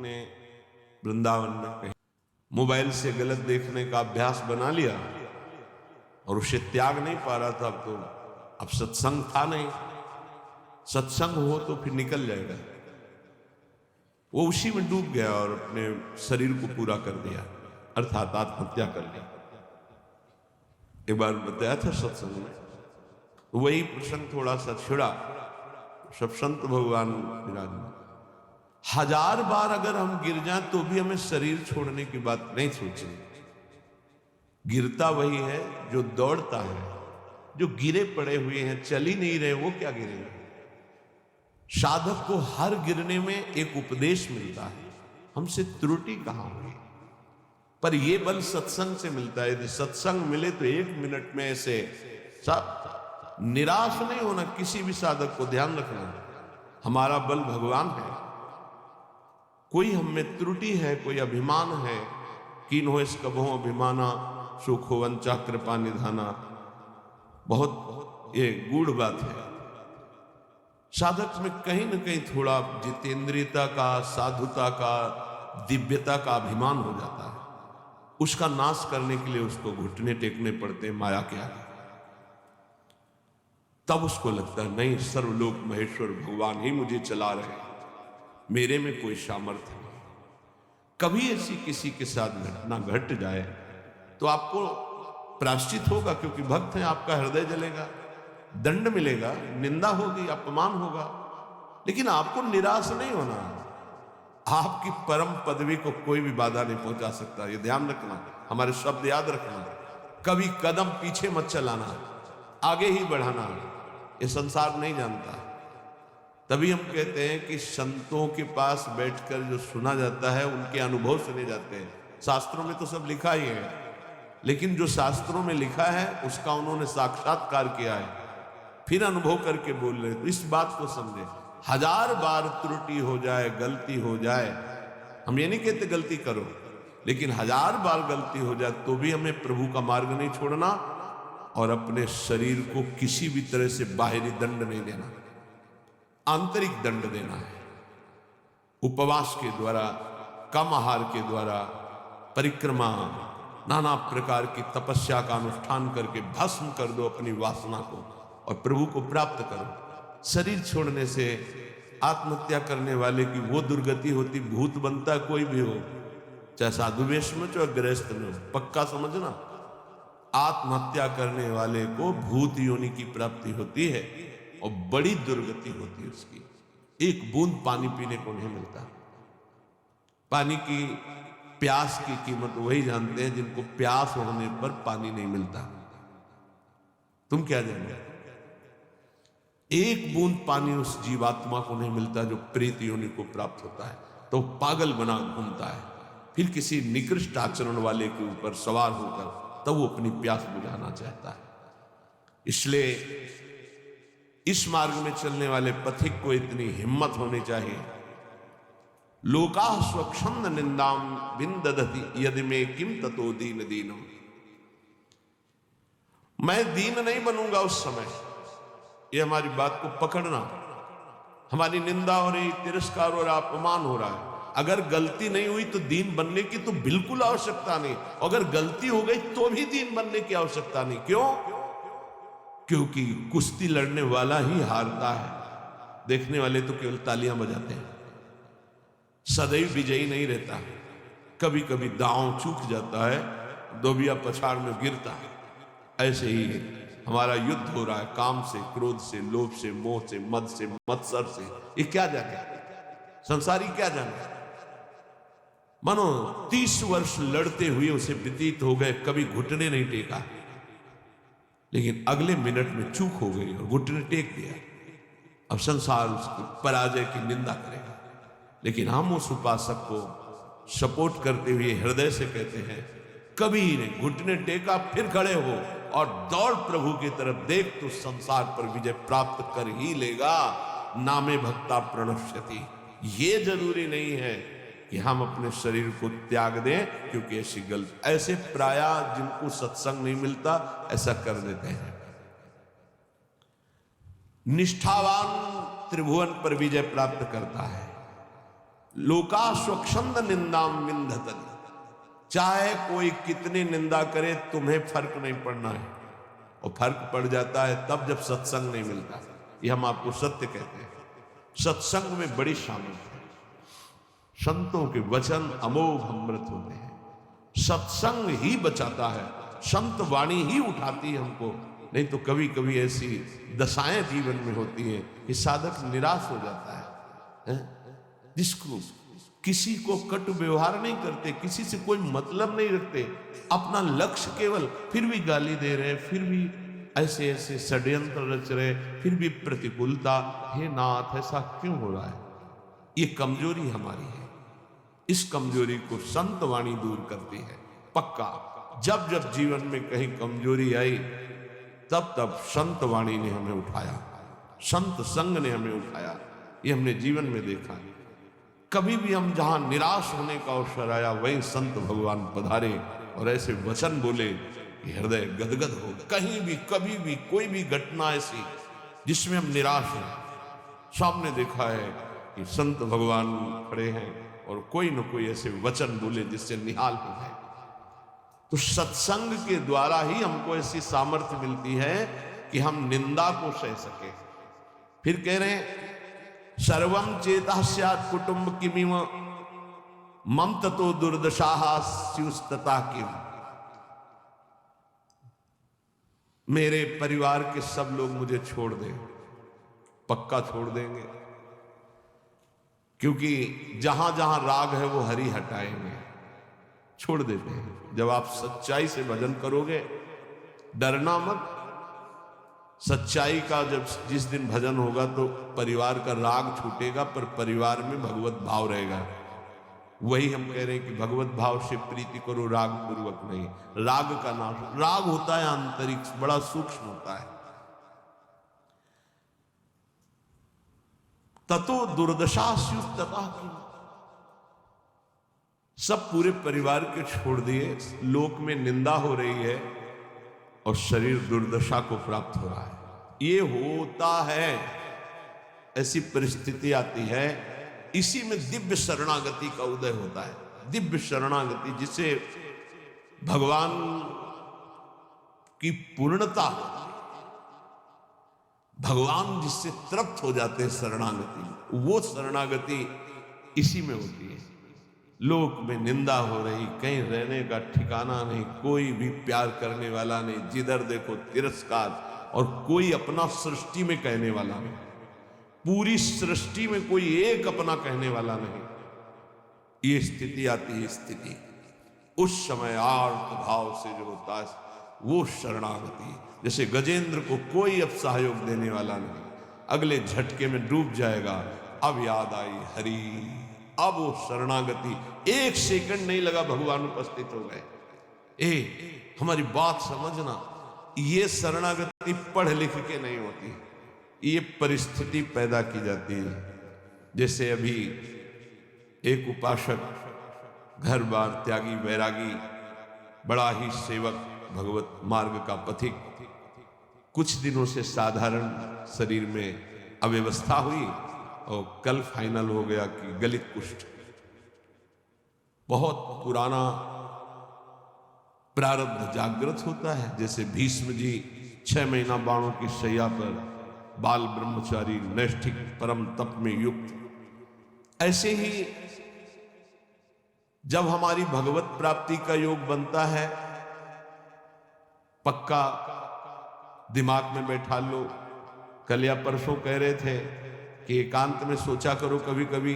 ने वृंदावन में कहीं मोबाइल से गलत देखने का अभ्यास बना लिया और उसे त्याग नहीं पा रहा था। अब सत्संग था नहीं, सत्संग हो तो फिर निकल जाएगा। वो उसी में डूब गया और अपने शरीर को पूरा कर दिया, अर्थात आत्महत्या कर ली। एक बार बताया था सत्संग में, वही प्रसंग थोड़ा सा छिड़ा। सब संत भगवान विराजमान, 1000 बार अगर हम गिर जाएं तो भी हमें शरीर छोड़ने की बात नहीं सोचनी। गिरता वही है जो दौड़ता है, जो गिरे पड़े हुए हैं, चल ही नहीं रहे, वो क्या गिरेंगे। साधक को हर गिरने में एक उपदेश मिलता है, हमसे त्रुटि कहां हुई। पर यह बल सत्संग से मिलता है। यदि सत्संग मिले तो 1 मिनट में ऐसे सब निराश नहीं होना। किसी भी साधक को ध्यान रखना, हमारा बल भगवान है। कोई हम में त्रुटि है, कोई अभिमान है, कीन हो इस कबहों अभिमाना, सुख हो वंचा कृपा निधाना, बहुत ये गूढ़ बात है। साधक में कहीं न कहीं थोड़ा जितेंद्रियता का, साधुता का, दिव्यता का अभिमान हो जाता है। उसका नाश करने के लिए उसको घुटने टेकने पड़ते हैं माया के आगे। तब उसको लगता है नहीं, सर्वलोक महेश्वर भगवान ही मुझे चला रहे, मेरे में कोई सामर्थ्य नहीं। कभी ऐसी किसी के साथ घटना घट जाए तो आपको प्रायश्चित होगा, क्योंकि भक्त हैं, आपका हृदय जलेगा, दंड मिलेगा, निंदा होगी, अपमान होगा, लेकिन आपको निराश नहीं होना। आपकी परम पदवी को कोई भी बाधा नहीं पहुंचा सकता। ये ध्यान रखना, हमारे शब्द याद रखना। कभी कदम पीछे मत चलाना, आगे ही बढ़ाना। ये संसार नहीं जानता। तभी हम कहते हैं कि संतों के पास बैठकर जो सुना जाता है उनके अनुभव सुने जाते हैं। शास्त्रों में तो सब लिखा ही है, लेकिन जो शास्त्रों में लिखा है उसका उन्होंने साक्षात्कार किया है, फिर अनुभव करके बोल रहे। तो इस बात को समझे, 1000 बार त्रुटि हो जाए, गलती हो जाए, हम ये नहीं कहते गलती करो, लेकिन 1000 बार गलती हो जाए तो भी हमें प्रभु का मार्ग नहीं छोड़ना और अपने शरीर को किसी भी तरह से बाहरी दंड नहीं देना, आंतरिक दंड देना है। उपवास के द्वारा, कम आहार के द्वारा, परिक्रमा, नाना प्रकार की तपस्या का अनुष्ठान करके भस्म कर दो अपनी वासना को और प्रभु को प्राप्त करो। शरीर छोड़ने से आत्महत्या करने वाले की वो दुर्गति होती, भूत बनता कोई भी हो, चाहे साधु वेश में चाहे गृहस्थ में हो। पक्का समझना, आत्महत्या करने वाले को भूत योनि की प्राप्ति होती है और बड़ी दुर्गति होती है उसकी। एक बूंद पानी पीने को नहीं मिलता। पानी की प्यास की कीमत वही जानते हैं जिनको प्यास होने पर पानी नहीं मिलता। तुम क्या जानते? एक बूंद पानी उस जीवात्मा को नहीं मिलता जो प्रेत योनि को प्राप्त होता है, तो पागल बना घूमता है। फिर किसी निकृष्ट आचरण वाले के ऊपर सवार होकर तब वो अपनी प्यास बुझाना चाहता है। इसलिए इस मार्ग में चलने वाले पथिक को इतनी हिम्मत होनी चाहिए। लोका स्वच्छंद निंदाम विंदधति यदि में किम ततो दीन दीनम। मैं दीन नहीं बनूंगा उस समय। ये हमारी बात को पकड़ना। हमारी निंदा हो रही, तिरस्कार हो रहा, अपमान हो रहा है, अगर गलती नहीं हुई तो दीन बनने की तो बिल्कुल आवश्यकता नहीं। अगर गलती हो गई तो भी दीन बनने की आवश्यकता नहीं। क्यों? क्योंकि कुश्ती लड़ने वाला ही हारता है, देखने वाले तो केवल तालियां बजाते हैं। सदैव विजयी नहीं रहता, कभी कभी दांव चूक जाता है, दोबिया पछाड़ में गिरता है। ऐसे ही हमारा युद्ध हो रहा है काम से, क्रोध से, लोभ से, मोह से, मद से, मत्सर से। ये क्या जाने, संसारी क्या जाने। मानो 30 वर्ष लड़ते हुए उसे व्यतीत हो गए, कभी घुटने नहीं टेका, लेकिन अगले मिनट में चूक हो गई और घुटने टेक दिया। अब संसार उसकी पराजय की निंदा करेगा, लेकिन हम उस उपासक को सपोर्ट करते हुए हृदय से कहते हैं, कभी नहीं घुटने टेका, फिर खड़े हो और दौड़ प्रभु की तरफ। देख तो संसार पर विजय प्राप्त कर ही लेगा। नामे भक्ता प्रणश्यति। ये जरूरी नहीं है कि हम अपने शरीर को त्याग दें, क्योंकि ऐसी गलत, ऐसे प्राय जिनको सत्संग नहीं मिलता ऐसा कर देते हैं। निष्ठावान त्रिभुवन पर विजय प्राप्त करता है। लोका स्वच्छंद निंदाम विंधतन, चाहे कोई कितनी निंदा करे तुम्हें फर्क नहीं पड़ना है। और फर्क पड़ जाता है तब जब सत्संग नहीं मिलता। ये हम आपको सत्य कहते हैं। सत्संग में बड़ी शामिल है। संतों के वचन अमोघ अमृत होते हैं। सत्संग ही बचाता है, संत वाणी ही उठाती है हमको। नहीं तो कभी कभी ऐसी दशाएं जीवन में होती हैं कि साधक निराश हो जाता है। जिसको किसी को कटु व्यवहार नहीं करते, किसी से कोई मतलब नहीं रखते, अपना लक्ष्य केवल, फिर भी गाली दे रहे, फिर भी ऐसे ऐसे षड्यंत्र रच रहे, फिर भी प्रतिकूलता। हे नाथ, ऐसा क्यों हो रहा है? ये कमजोरी हमारी है। इस कमजोरी को संत वाणी दूर करती है। पक्का जब जब जीवन में कहीं कमजोरी आई तब तब संत वाणी ने हमें उठाया, संत संग ने हमें उठाया। ये हमने जीवन में देखा। कभी भी हम जहां निराश होने का अवसर आया वहीं संत भगवान पधारे और ऐसे वचन बोले कि हृदय गदगद हो। कहीं भी कभी भी कोई भी घटना ऐसी जिसमें हम निराश हैं, सामने देखा है कि संत भगवान खड़े हैं और कोई न कोई ऐसे वचन बोले जिससे निहाल हो जाए। तो सत्संग के द्वारा ही हमको ऐसी सामर्थ्य मिलती है कि हम निंदा को सह सके। फिर कह रहे हैं सर्वम चेता स्यात् कुटुंब किमिव मम ततो दुर्दशाः स्युस्तता किम। मेरे परिवार के सब लोग मुझे छोड़ दें, पक्का छोड़ देंगे, क्योंकि जहां जहां राग है वो हरि हटाएंगे, छोड़ देते हैं। जब आप सच्चाई से भजन करोगे, डरना मत। सच्चाई का जब जिस दिन भजन होगा तो परिवार का राग छूटेगा, पर परिवार में भगवत भाव रहेगा। वही हम कह रहे हैं कि भगवत भाव से प्रीति करो, राग पूर्वक नहीं। राग का नाश, राग होता है आंतरिक, बड़ा सूक्ष्म होता है। ततो दुर्दशा स्युस्तता की, सब पूरे परिवार के छोड़ दिए, लोक में निंदा हो रही है और शरीर दुर्दशा को प्राप्त हो रहा है। ये होता है, ऐसी परिस्थिति आती है। इसी में दिव्य शरणागति का उदय होता है। दिव्य शरणागति जिसे भगवान की पूर्णता होती है, भगवान जिससे तृप्त हो जाते हैं शरणागति, वो शरणागति इसी में होती है। लोक में निंदा हो रही, कहीं रहने का ठिकाना नहीं, कोई भी प्यार करने वाला नहीं, जिधर देखो तिरस्कार, और कोई अपना सृष्टि में कहने वाला नहीं। पूरी सृष्टि में कोई एक अपना कहने वाला नहीं। ये स्थिति आती है। स्थिति उस समय आर्त भाव से जो होता है वो शरणागति। जैसे गजेंद्र को कोई अब सहयोग देने वाला नहीं, अगले झटके में डूब जाएगा। अब याद आई हरि, अब वो शरणागति, एक सेकंड नहीं लगा, भगवान उपस्थित हो गए। हमारी बात समझना, ये शरणागति पढ़ लिख के नहीं होती, ये परिस्थिति पैदा की जाती है। जैसे अभी एक उपासक, घर बार त्यागी, वैरागी, बड़ा ही सेवक, भगवत मार्ग का पथिक, कुछ दिनों से साधारण शरीर में अव्यवस्था हुई और कल फाइनल हो गया कि गलित कुष्ठ। बहुत पुराना प्रारब्ध जागृत होता है। जैसे भीष्म जी 6 महीना बाणों की शैया पर, बाल ब्रह्मचारी, नैष्ठिक परम तप में युक्त, ऐसे ही जब हमारी भगवत प्राप्ति का योग बनता है, पक्का दिमाग में बैठा लो। कल या परसों कह रहे थे कि एकांत में सोचा करो कभी कभी